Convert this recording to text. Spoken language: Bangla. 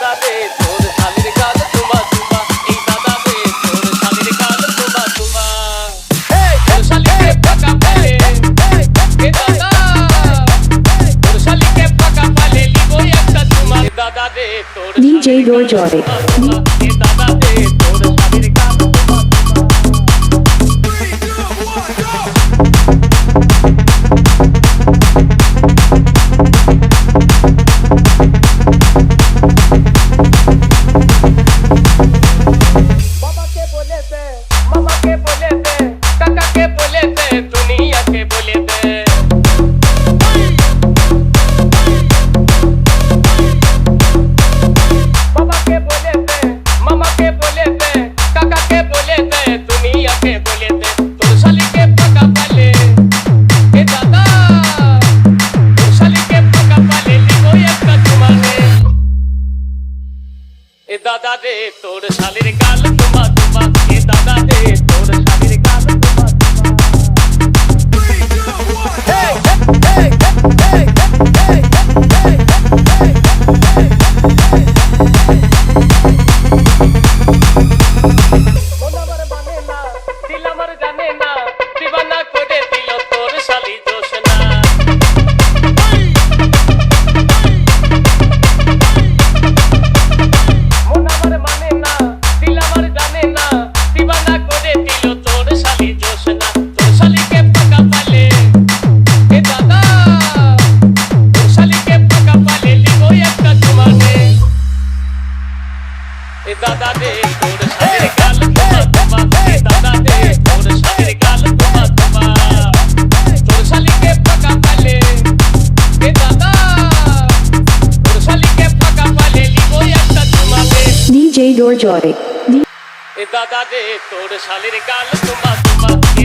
দাদা রে তোর শালির গাল তোমা তোমা, এই দাদা রে তোর শালির গাল তোমা তোমা। তোর শালিকে ফাঁকা পালে, এ দাদা তোর শালিকে ফাঁকা পালে লিবো একটা তোমা। এ দাদা রে তোর DJ Rojoy, এ দাদা রে তোর শালির গাল তোমা তোমা। বাবাকে বলে দে, মামাকে বলে দে, কাকাকে বলে দে, দুনিয়াকে বলে দে। বাবাকে বলে দে, মামাকে বলে দে, কাকাকে বলে দে, দুনিয়াকে বলে দে, তোর শালিকে ফাঁকা পালে, এ দাদা তোর শালিকে ফাঁকা পালে লিবো একটা চুমা রে। এ দাদা রে তোর শালির গাল তোমা তোমা, এ দাদা রে তোর শালির গাল তোমা তোমা। মন আমার মানে না, দিল আমার জানে না, দিবানা করে দিল তোর শালি জোসনা। মন আমার মানে না, দিল আমার জানে না, দিবানা করে দিল তোর শালি জোসনা। তোর শালিকে ফাঁকা পালে, এ দাদা তোর শালিকে ফাঁকা পালে লিবো একটা চুমা রে। এ দাদা রে তোর শালির গাল তোমা তোমা, এ দাদা রে তোর শালির গাল তোমা তোমা। তোর শালিকে ফাঁকা পালে, এ দাদা তোর শালিকে ফাঁকা পালে লিবো একটা চুমা রে। DJ Rojoy, এ দাদা রে তোর শালির গাল তোমা তোমা, এ